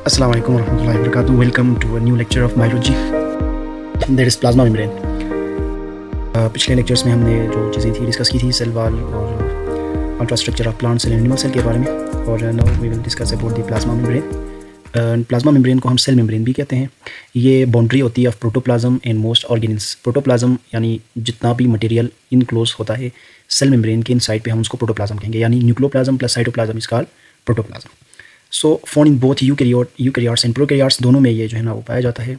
Assalamu alaikum warahmatullahi wabarakatuh. Welcome to a new lecture of biology. That is plasma membrane. पिछले lectures में हमने जो चीज़ें थी डिस्कस की थी सेल वॉल और ultra structure of plants and animal cell के बारे में, और now we will discuss about the plasma membrane. Plasma membrane को हम सेल मेम्ब्रेन भी कहते हैं. ये बाउंड्री होती है of protoplasm and most organelles. Protoplasm यानी जितना भी मटेरियल इनक्लोज होता है सेल मेम्ब्रेन के इनसाइड पे हम उसको प्रोटोप्लाज्म कहेंगे, यानी nucleoplasm plus cytoplasm is called protoplasm. So found in both eukaryotes and prokaryotes, दोनों में ये जो है ना वो पाया जाता है.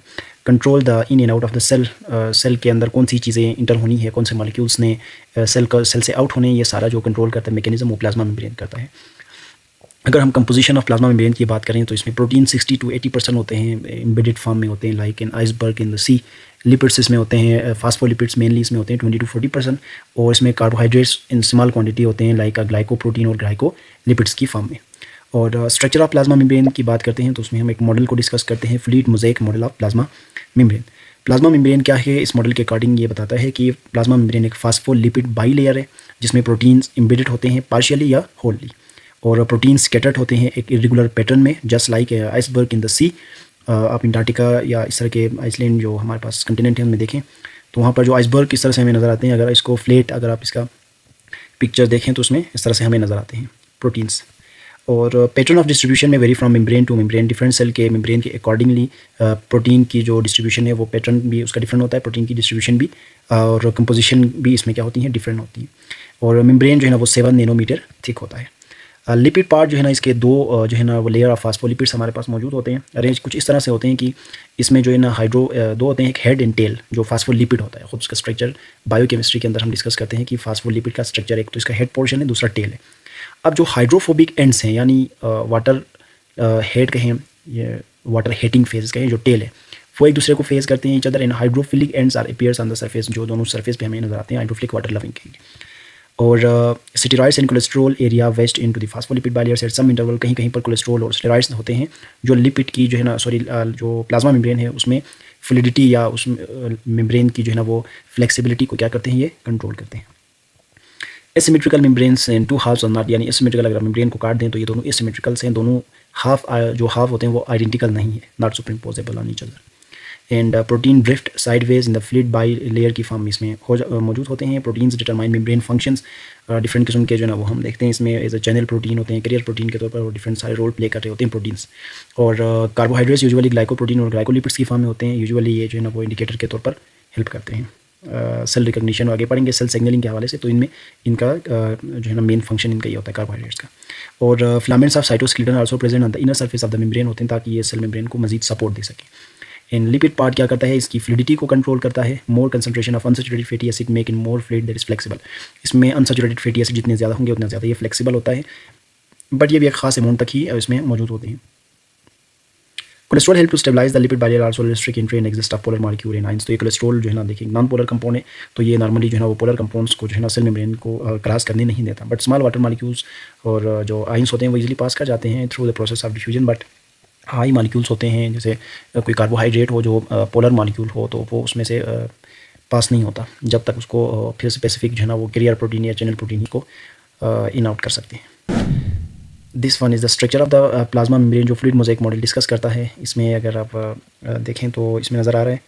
Control the in and out of the cell. Cell के अंदर कौन सी चीज़ें इंटर होनी है, कौन से मॉलिक्यूल्स ने सेल से आउट होने, ये सारा जो कंट्रोल करता है मैकेनिज्म वो प्लाज्मा मेम्ब्रेन करता है. अगर हम कंपोजिशन ऑफ प्लाज्मा मेम्ब्रेन की बात करें तो इसमें प्रोटीन 60 to 80% होते हैं, एम्बेडेड फॉर्म में होते हैं, like in iceberg in the sea. Lipids इसमें होते हैं, फास्फोलिपिड्स मेनली इसमें होते हैं 20 to 40%, और इसमें कार्बोहाइड्रेट्स इन स्मॉल क्वांटिटी होते हैं, लाइक ग्लाइकोप्रोटीन और ग्लाइकोलिपिड्स की फॉर्म में. और स्ट्रक्चर ऑफ प्लाज्मा मेम्ब्रेन की बात करते हैं तो उसमें हम एक मॉडल को डिस्कस करते हैं, fluid mosaic model of plasma membrane. Plasma membrane क्या है, इस मॉडल के अकॉर्डिंग ये बताता है कि प्लाज्मा मेम्ब्रेन एक फास्फोलिपिड बाई लेयर है जिसमें प्रोटीन्स एम्बेडेड होते हैं पार्शियली या होलली, और प्रोटीन स्कैटर्ड होते हैं एक इरेगुलर पैटर्न में, just like iceberg in the sea. आप अंटार्कटिका या इस तरह के आइसलैंड जो हमारे पास कंटिनेंट है उनमें देखें तो वहाँ पर जो आइसबर्ग इस तरह से हमें नज़र आते हैं. अगर इसको फ्लैट अगर आप इसका पिक्चर देखें तो उसमें इस तरह से हमें नज़र आते हैं प्रोटीन्स. और पैटर्न ऑफ डिस्ट्रीब्यूशन में vary from membrane to membrane. Different cell के मेम्ब्रेन के अकॉर्डिंगली प्रोटीन की जो डिस्ट्रीब्यूशन है वो पैटर्न भी उसका डिफरेंट होता है, प्रोटीन की डिस्ट्रीब्यूशन भी और कंपोजिशन भी इसमें क्या होती है, डिफरेंट होती है. और मेम्ब्रेन जो है ना वो 7 नैनोमीटर थिक होता है. लिपिड पार्ट जो है ना इसके दो जो है ना वो लेयर ऑफ फास्फोलिपिड्स हमारे पास मौजूद होते हैं. अरेंज कुछ इस तरह से होते हैं कि इसमें जो है ना हाइड्रो दो होते हैं, एक हेड एंड टेल. जो फास्फोलिपिड होता है खुद उसका स्ट्रक्चर बायोकेमिस्ट्री के अंदर हम डिस्कस करते हैं कि फास्फोलिपिड का स्ट्रक्चर एक तो इसका हेड पोर्शन है, दूसरा टेल है. अब जो हाइड्रोफोबिक एंड्स हैं यानी वाटर हेड कहें ये वाटर हेटिंग फेज कहें, जो टेल है वो एक दूसरे को फेस करते हैं each other. And hydrophilic ends are appears on the surface, जो दोनों सरफेस पे हमें नजर आते हैं, हाइड्रोफिलिक वाटर लविंग कहेंगे. और steroids and cholesterol area west into the phospholipid bilayers at some interval. कहीं कहीं पर कोलेस्ट्रॉल और स्टेरॉइड्स होते हैं जो लिपिड की जो है ना जो प्लाज्मा मेम्ब्रेन है उसमें फ्लूइडिटी या उस मेम्ब्रेन की जो है ना वो फ्लेक्सिबिलिटी को क्या करते हैं, ये कंट्रोल करते हैं. Asymmetrical membranes in two halves और नॉट, यानी एसिमेट्रिकल अगर मेम्ब्रेन को काट दें तो ये दोनों एसिमेट्रिकल्स हैं, दोनों जो हाफ होते हैं वो आइडेंटिकल नहीं है, not superimposable on each other. And protein drift sideways in the fluid bilayer की फॉर्म इसमें मौजूद होते हैं. Proteins determine membrane functions. Different किस्म के जो है ना वो हम देखते हैं इसमें एज अ चैनल प्रोटीन होते हैं, कैरियर प्रोटीन के तौर पर, और डिफरेंट सारे रोल प्ले कर रहे होते हैं प्रोटीन्स. और कार्बोहाइड्रेट्स यूजुअली ग्लाइकोप्रोटीन और ग्लाइकोलिपिड्स की फॉर्म में होते हैं. यूजुअली ये जो है ना वो इंडिकेटर के तौर पर हेल्प करते हैं. सेल रिकग्निशन आगे पढ़ेंगे सेल सिग्नलिंग के हवाले से, तो इनमें इनका जो है ना मेन फंक्शन इनका ये होता है कार्बोहाइड्रेट्स का. और filaments of cytoskeleton also present on the inner surface of the membrane होते हैं ताकि ये सेल मेम्ब्रेन को मजीद सपोर्ट दे सके. इन लिपिड पार्ट क्या करता है, इसकी फ्लूइडिटी को कंट्रोल करता है. More concentration of unsaturated fatty acid make in more fluid that is flexible. इसमें अनसैचुरेटेड फैटी एसिड जितने ज़्यादा होंगे उतना ज़्यादा ये फ्लेक्सिबल होता है, बट ये भी एक खास अमाउंट तक ही इसमें मौजूद होते हैं. Cholesterol help to stabilize the lipid bilayer also restrict entry and exist of polar molecule in ions. तो ये कोलेस्ट्रॉल जो है ना देखिए नॉन पोलर कंपाउंड है, तो ये नॉर्मली जो है ना वो पोलर कंपाउंड्स को जो है ना सेल मेम्ब्रेन को क्रॉस करने नहीं देता. बट स्मॉल वाटर मॉलिक्यूल्स और जो आयंस होते हैं वो इजीली पास कर जाते हैं through the process of diffusion. But high molecules होते हैं, जैसे कोई कार्बोहाइड्रेट हो जो पोलर मॉलिक्यूल हो तो वो उसमें से पास नहीं होता जब तक उसको फिर स्पेसिफिक जो है ना वो कैरियर प्रोटीन या चैनल प्रोटीन को इन आउट कर सकते हैं. This one is the structure of the plasma membrane जो फ्लूइड मोज़ेक मॉडल डिस्कस करता है. इसमें अगर आप देखें तो इसमें नज़र आ रहा है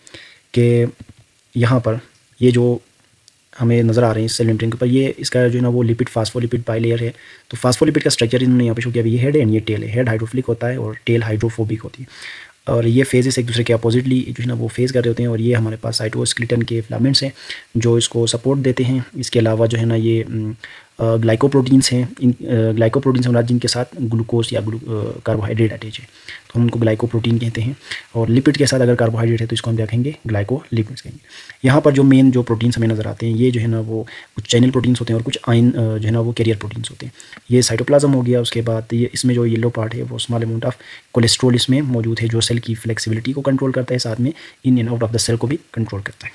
कि यहाँ पर ये जो हमें नज़र आ रहे हैं सेल मेम्ब्रेन के ऊपर, ये इसका जो है ना वो लिपिड फास्फोलिपिड बाइलेयर है. तो फास्फोलिपिड का स्ट्रक्चर इन्होंने यहाँ पे शो किया. ये हेड है एंड ये टेल है. हेड हाइड्रोफिलिक होता है और टेल हाइड्रोफोबिक होती है, और ये फेजेस एक दूसरे के अपोजिटली जो है ना वो फेस कर रहे होते हैं. और ये हमारे पास साइटोस्केलेटन के फिलामेंट्स हैं जो इसको सपोर्ट देते हैं. इसके अलावा जो है ना ये ग्लाइकोप्रोटीन्स हैं. इन ग्लाइकोप्रोटीन्स हैं जिनके साथ ग्लूकोज या कार्बोहाइड्रेट अटैच है तो हम उनको ग्लाइकोप्रोटीन कहते हैं. और लिपिड के साथ अगर कार्बोहाइड्रेट है तो इसको हम क्या कहेंगे, ग्लाइकोलिपिड्स कहेंगे. यहाँ पर जो मेन जो प्रोटीन्स हमें नज़र आते हैं ये जो है ना वो कुछ चैनल प्रोटीन्स होते हैं और कुछ आयन जो है ना वो कैरियर प्रोटीन्स होते हैं. ये साइटोप्लाज्म हो गया. उसके बाद ये इसमें जो येलो पार्ट है वो स्मॉल अमाउंट ऑफ कोलेस्ट्रॉल इसमें मौजूद है जो सेल की फ्लेक्सिबिलिटी को कंट्रोल करता है, साथ में in and out of the cell को भी कंट्रोल करता है.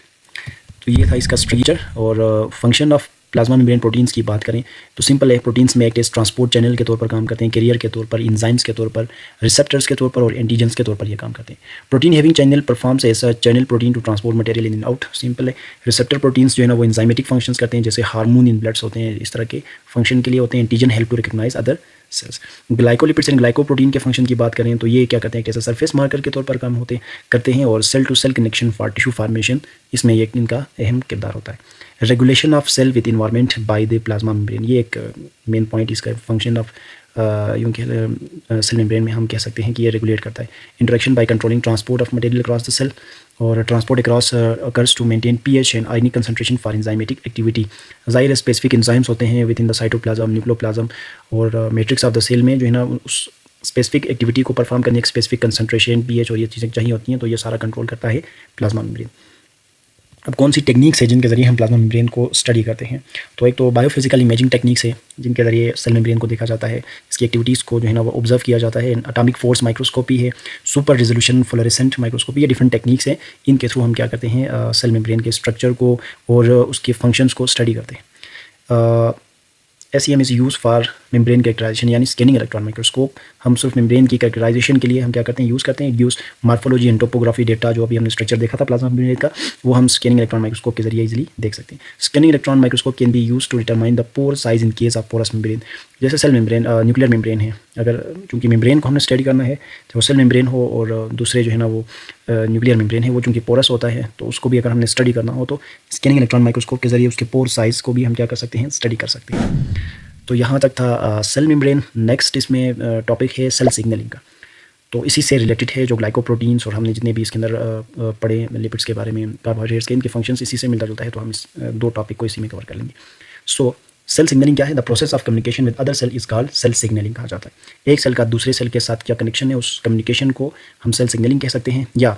तो ये था इसका स्ट्रक्चर. और function of plasma membrane proteins की बात करें तो सिंपल है. प्रोटीन्स में एक्ट एज ट्रांसपोर्ट चैनल के तौर पर काम करते हैं, कैरियर के तौर पर, इंजाइम्स के तौर पर, रिसेप्टर्स के तौर पर और एंटीजेंस के तौर पर ये काम करते हैं. Protein having channel performs as a channel protein to transport material in and out. Simple है. रिसेप्टर प्रोटीन्स जो है ना वो इंजाइमेटिक फंक्शंस करते हैं, जैसे हार्मोन इन ब्लड्स होते हैं, इस तरह के फंक्शन के लिए होते हैं. Antigen help to recognize other cells. Glycolipids and glycoprotein के फंक्शन की बात करें तो ये क्या करते हैं, एक ऐसा सरफेस मार्कर के तौर पर काम करते हैं, और cell to cell connection for tissue formation, इसमें ये इनका अहम किरदार होता है। Regulation of cell with environment by the plasma membrane, ये एक मेन पॉइंट इसका फंक्शन ऑफ यूँ कह सेल मेम्ब्रेन में हम कह सकते हैं कि ये रेगुलेट करता है। Interaction by controlling transport of material across the cell, और transport across occurs to maintain pH and ionic concentration for enzymatic activity. ज़ाहिर स्पेसिफिक एंजाइम्स होते हैं within the cytoplasm, nucleoplasm और मैट्रिक्स ऑफ द सेल में जो है ना उस स्पेसिफिक एक्टिविटी को परफॉर्म करने, एक स्पेसिफिक कंसंट्रेशन, पीएच और ये चीज़ें चाहिए होती हैं, तो ये सारा कंट्रोल करता है प्लाज्मा मेम्ब्रेन। अब कौन सी टेक्निक्स है जिनके ज़रिए हम प्लाज्मा मेम्ब्रेन को स्टडी करते हैं, तो एक तो बायोफिजिकल इमेजिंग टेक्निक्स है जिनके ज़रिए सेल मेम्ब्रेन को देखा जाता है, इसकी एक्टिविटीज़ को जो है ना वो ऑब्जर्व किया जाता है। एटॉमिक फोर्स माइक्रोस्कोपी है, सुपर रेजोल्यूशन फ्लोरेसेंट माइक्रोस्कोपी, ये डिफरेंट टेक्निक्स हैं, इनके थ्रू हम क्या करते हैं सेल मेम्ब्रेन के स्ट्रक्चर को और उसके फंक्शंस को स्टडी करते हैं। SEM is use for membrane characterization, यानी स्कैनिंग इलेक्ट्रॉन माइक्रोस्कोप हम सिर्फ मेम्ब्रेन की कैरेक्टराइजेशन के लिए हम क्या करते हैं, यूज़ करते हैं। Use morphology and topography data, जो अभी हमने स्ट्रक्चर देखा था प्लाज्मा मेम्ब्रेन का, वो हम स्कैनिंग इलेक्ट्रॉन माइक्रोस्कोप के जरिए इजीली देख सकते हैं। Scanning electron microscope can be use to determine the pore size in case of porous membrane. जैसे सेल मेम्ब्रेन न्यूक्लियर मेम्ब्रेन है, अगर चूँकि मेम्ब्रेन को हमने स्टडी करना है, तो सेल मेम्ब्रेन हो और दूसरे जो है ना वो न्यूक्लियर मेम्ब्रेन है, वो चूँकि पोरस होता है, तो उसको भी अगर हमने स्टडी करना हो तो स्कैनिंग इलेक्ट्रॉन माइक्रोस्कोप के जरिए उसके पोर साइज़ को भी हम क्या कर सकते हैं, स्टडी कर सकते हैं। तो यहाँ तक था सेल मेम्ब्रेन। नेक्स्ट इसमें टॉपिक है सेल सिग्नलिंग का, तो इसी से रिलेटेड है जो ग्लाइकोप्रोटीन्स और हमने जितने भी इसके अंदर पढ़े लिपिड्स के बारे में, कार्बोहाइड्रेट्स के, इनके फंक्शंस इसी से मिलता जुलता है, तो हम इस दो टॉपिक को इसी में कवर कर लेंगे। सो सेल सिग्नलिंग क्या है? The process of communication with other cell is called cell signalling कहा जाता है। एक सेल का दूसरे सेल के साथ क्या कनेक्शन है, उस कम्युनिकेशन को हम सेल सिग्नलिंग कह सकते हैं, या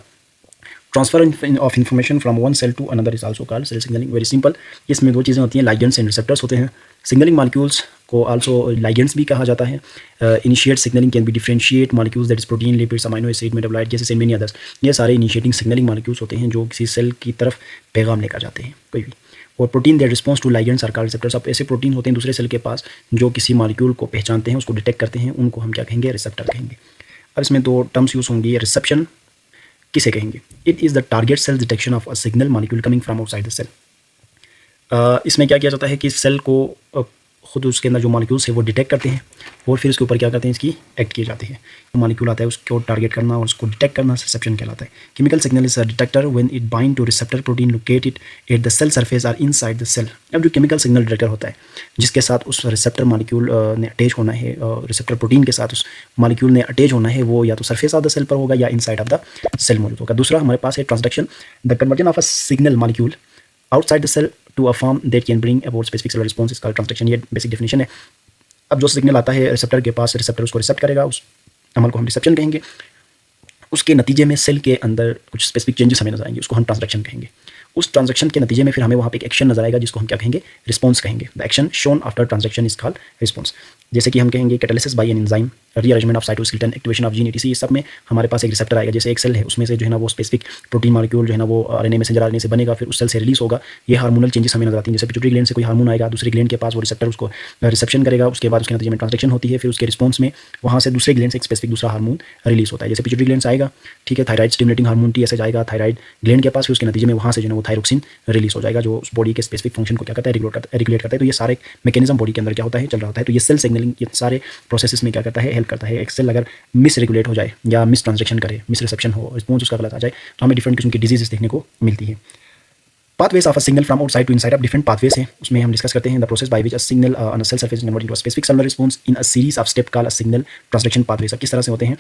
transfer of information from one cell to another is also called cell signalling. Very simple, इसमें दो चीज़ें होती हैं, लाइगेंड्स एंड रिसेप्टर्स होते हैं। सिग्नलिंग मॉलिक्यूल्स को आल्सो लाइगेंड्स भी कहा जाता है। Initiate signalling can be differentiate molecules, that is protein, lipids, amino acid, metabolite, जैसे मेनी अदर्स। ये सारे इनिशिएटिंग सिग्नलिंग मॉलिक्यूल्स होते हैं जो किसी सेल की तरफ पैगाम लेकर जाते हैं कोई भी। और protein that response to ligands are called receptors. अब ऐसे प्रोटीन होते हैं दूसरे सेल के पास जो किसी मॉलिक्यूल को पहचानते हैं, उसको डिटेक्ट करते हैं, उनको हम क्या कहेंगे, रिसेप्टर कहेंगे। अब इसमें दो टर्म्स यूज़ होंगी। रिसेप्शन किसे कहेंगे? It is the target cell detection of a signal molecule coming from outside the cell. इसमें क्या किया जाता है कि सेल को खुद उसके अंदर जो मॉलिक्यूल्स है वो डिटेक्ट करते हैं और फिर उसके ऊपर क्या करते हैं, इसकी एक्ट किए जाते हैं। जो मॉलिक्यूल आता है उसको टारगेट करना और उसको डिटेक्ट करना रिसेप्शन कहलाता है। Chemical signal is a detector when it bind to receptor protein located at the cell surface or inside the cell. अब जो केमिकल सिग्नल डिटेक्टर होता है जिसके साथ उस रिसेप्टर मॉलिक्यूल ने अटैच होना है, रिसेप्टर प्रोटीन के साथ उस मॉलिक्यूल ने अटैच होना है, वो या तो सरफेस ऑफ द सेल पर होगा या इनसाइड ऑफ द सेल मौजूद होगा। दूसरा हमारे पास है transduction, the conversion of a signal molecule outside the cell to a form that can bring about specific cellular response is called transduction। ये basic definition है। अब जो सिग्नल आता है रिसेप्टर के पास, रिसेप्टर उसको रिसेप्ट करेगा, उस अमल को हम रिसेप्शन कहेंगे। उसके नतीजे में सेल के अंदर कुछ स्पेसिफिक चेंजेस हमें नजर आएंगे, उसको हम ट्रांसडक्शन कहेंगे। उस ट्रांजैक्शन के नतीजे में फिर हमें वहाँ पे एक एक्शन नजर आएगा जिसको हम क्या कहेंगे, रिस्पॉन्स कहेंगे। The action shown after transaction is called response. जैसे कि हम कहेंगे catalysis by an enzyme, rearrangement of cytoskeleton, activation of gene etc, इस सब में हमारे पास एक रिसेप्टर आएगा। जैसे एक सेल है उसमें से जो है ना वो स्पेसिफिक प्रोटीन मॉलिक्यूल जो है ना वो आरएनए मैसेंजर आरएनए से बनेगा, फिर उस सेल से रिलीज होगा। ये हार्मोनल चेंजेस हमें नजर आती हैं। जैसे पिट्यूटरी ग्लैंड से कोई हार्मोन आएगा दूसरी ग्लैंड के पास, वो रिसेप्टर उसको रिसेप्शन करेगा, उसके बाद उसके नतीजे में ट्रांजैक्शन होती है, फिर उसके रिस्पॉन्स में वहाँ से दूसरे ग्लैंड से एक स्पेसिफिक दूसरा हार्मोन रिलीज होता है। जैसे पिट्यूटरी ग्लैंड से आएगा, ठीक है, थायराइड स्टिमुलेटिंग हार्मोन टी ऐसे जाएगा थायराइड ग्लैंड के पास, फिर उसके नतीजे में वहाँ से जो है वो थायरोक्सिन रिलीज हो जाएगा जो उस बॉडी के स्पेसिफिक फंक्शन को क्या करता है, रेगुलेट करता है। तो ये सारे मैकेनिज्म बॉडी के अंदर क्या होता है, चल रहा होता है। तो ये सेल सिग्नलिंग ये सारे प्रोसेस में क्या करता है, हेल्प करता है। एक सेल अगर मिस रेगुलेट हो जाए या मिस ट्रांजैक्शन करे, मिस रिसेप्शन हो, रिस्पॉन्स उसका गलत आ जाए, तो हमें डिफरेंट किस्म की डिजीजेस देखने को मिलती है। Pathways of a signal from outside to inside, अब डिफरेंट पाथवेज हैं, उसमें हम डिस्कस करते हैं। The process by which a signal on a cell surface convert into a specific cellular response in a series of step called a signal transduction pathways. किस तरह से होते हैं,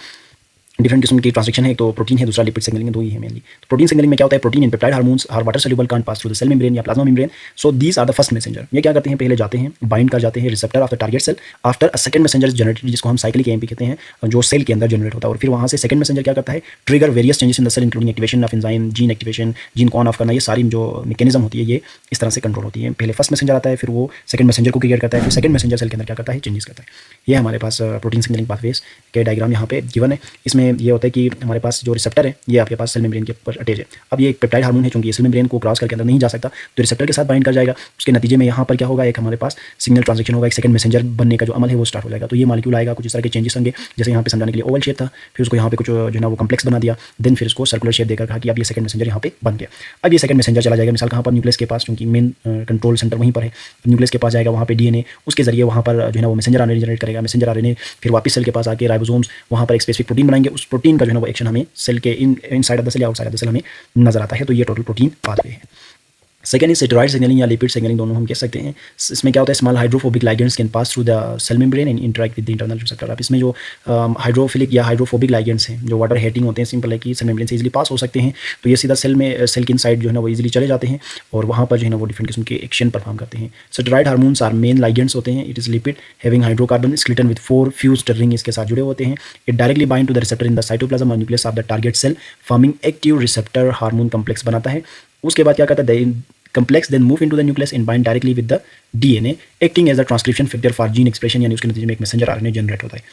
डिफरेंट किस्म की ट्रांसलेक्शन है। एक तो प्रोटीन है, दूसरा लिपिड सिग्नलिंग, दो ही है मेनली। तो प्रोटीन सिग्नलिंग में क्या होता है, protein and peptide hormones are water soluble can't pass through the cell membrane या plasma membrane, so these are the first messenger. ये क्या करते हैं, पहले जाते हैं, बाइंड कर जाते हैं receptor of the target cell, after a second messenger is generated, जिसको हम साइक्लिक एएमपी कहते हैं, जो सेल के अंदर जनरेट होता है। और फिर वहाँ से सेकंड मैसेंजर क्या करता है, trigger various changes in the cell including activation of enzyme, gene activation, gene को ऑन ऑफ करना, ये सारी जो मैकेनिज्म होती है ये इस तरह से कंट्रोल होती है। पहले फर्स्ट मैसेंजर आता है, फिर वो सेकंड मैसेंजर को क्रिएट करता है, फिर सेकंड मैसेंजर सेल के अंदर क्या करता है, चेंजेस करता है। ये हमारे पास प्रोटीन सिग्नलिंग पाथवेज के डायग्राम यहाँ पे गिवन है। इसमें इसमें ये होता है कि हमारे पास जो रिसेप्टर है ये आपके पास सेल मेम्ब्रेन के ऊपर अटैच है। अब ये एक पेप्टाइड हार्मोन है, चूंकि ये सेल मेम्ब्रेन को क्रॉस करके अंदर नहीं जा सकता तो रिसेप्टर के साथ बाइंड कर जाएगा। उसके नतीजे में यहाँ पर क्या होगा, एक हमारे पास सिग्नल ट्रांजेक्शन होगा, एक सेकंड मैसेंजर बनने का जो अमल है वो स्टार्ट हो जाएगा। तो ये मॉलिक्यूल आएगा, कुछ इस तरह के चेंजेस होंगे, जैसे यहाँ पे समझाने के लिए ओवल शेप था, फिर उसको यहाँ पे कुछ जो है ना वो कम्प्लेक्स बना दिया, देन फिर उसको सर्कुलर शेप देकर कहा कि अब ये सेकंड मैसेंजर यहाँ पे बन गया। अब ये सेकंड मैसेंजर चला जाएगा मिसाल कहाँ पर, न्यूक्लियस के पास, क्योंकि मेन कंट्रोल सेंटर वहीं पर है। न्यूक्लियस के पास जाएगा, वहाँ पे डीएनए उसके जरिए वहाँ पर जो है ना वो मैसेंजर आरएनए जनरेट करेगा। मैसेंजर आरएनए फिर वापस सेल के पास आके राइबोसोम्स वहाँ पर एक स्पेसिफिक प्रोटीन बनाएंगे। उस प्रोटीन का जो है ना वो एक्शन हमें सेल के इनसाइड ऑफ द सेल या आउटसाइड ऑफ द सेल हमें नजर आता है। तो ये टोटल प्रोटीन पाथवे है। सेकेंड इज स्टेरॉइड सिग्नलिंग या लिपिड सिग्नलिंग, दोनों हम कह सकते हैं। इसमें क्या होता है, small hydrophobic ligands can pass through the cell membrane and interact with the internal receptor. अब इसमें जो हाइड्रोफिलिक या हाइड्रोफोबिक लाइगेंड्स हैं, जो वाटर हेटिंग होते हैं, सिंपल है कि सेल मेम्ब्रेन से इजीली पास हो सकते हैं, तो ये सीधा सेल के इनसाइड जो है ना वो इजीली चले जाते हैं और वहाँ पर जो है ना वो डिफरेंट किस्म के एक्शन परफॉर्म करते हैं। Steroid hormones are main ligands होते हैं। It is lipid having hydrocarbon skeleton with 4 fused ring इसके साथ जुड़े होते हैं। It directly bind to the receptor in the cytoplasm और nucleus of the target cell forming active receptor hormone complex बनाता है। उसके बाद क्या करता है, complex then move into the nucleus and bind directly with the DNA acting as a transcription factor for gene expression, यानी उसके नतीजे में एक मैसेंजर आरएनए जनरेट होता है।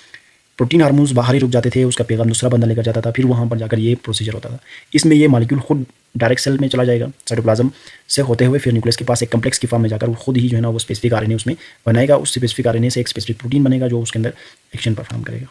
प्रोटीन हार्मोन्स बाहर ही रुक जाते थे, उसका पैगाम दूसरा बंदा लेकर जाता था, फिर वहाँ पर जाकर ये प्रोसीजर होता था। इसमें ये मॉलिक्यूल खुद डायरेक्ट सेल में चला जाएगा साइटोप्लाज्म से होते हुए, फिर न्यूक्लियस के पास एक कम्प्लेक्स की फॉर्म में जाकर वो खुद ही जो है ना वो स्पेसिफिक आरएनए उसमें बनाएगा। उस स्पेसिफिक आरएनए से एक स्पेसिफिक प्रोटीन बनेगा जो उसके अंदर एक्शन परफॉर्म करेगा,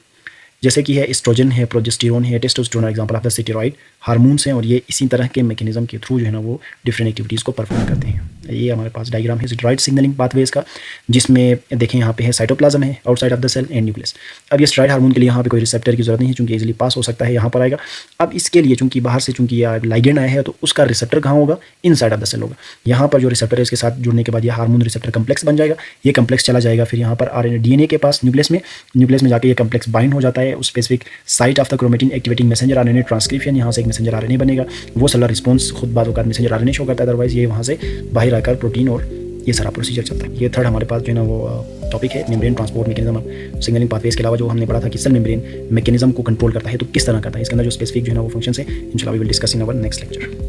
जैसे कि है एस्ट्रोजन है, प्रोजेस्टेरोन है, testosterone example of the steroid hormones हैं। और ये इसी तरह के मैकेनिज्म के थ्रू जो है ना वो डिफरेंट एक्टिविटीज़ को परफॉर्म करते हैं। ये हमारे पास डायग्राम है स्टेरॉइड सिग्नलिंग पाथवेज का, जिसमें देखें यहाँ पे है साइटोप्लाज्म है, outside of the cell and nucleus. अब ये स्टेरॉइड हार्मोन के लिए यहाँ पे कोई रिसेप्टर की जरूरत नहीं है, चूंकि इजीली पास हो सकता है, यहाँ पर आएगा। अब इसके लिए चूंकि बाहर से चूंकि ये लाइगेंड आया है तो उसका रिसेप्टर कहाँ होगा, इनसाइड ऑफ द सेल होगा। यहाँ पर जो रिसेप्टर है इसके साथ जुड़ने के बाद ये हार्मोन रिसेप्टर कम्प्लेक्स बन जाएगा। ये कम्प्लेक्स चला जाएगा फिर यहाँ पर आरएनए डीएनए के पास न्यूक्लियस में जाकर ये कम्प्लेक्स बाइंड हो जाता है उस specific site of the chromatin activating messenger RNA transcription. यहाँ से एक मैसेंजर आरएनए बनेगा, वो सेलुलर रिस्पॉन्स खुद बात होकर मैसेंजर आरएनए शो करता है, अदरवाइज ये वहाँ से बाहर आकर प्रोटीन और ये सारा प्रोसीजर चलता है। ये थर्ड हमारे पास जो है ना वो टॉपिक है membrane transport mechanism signalling pathways के अलावा जो हमने पढ़ा था कि सेल मेम्ब्रेन मैकेनिज्म को कंट्रोल करता है तो किस तरह करता है, इसके अंदर जो स्पेसिफिक जो है ना वो फंक्शन है, इंशाल्लाह we will discuss in our next lecture.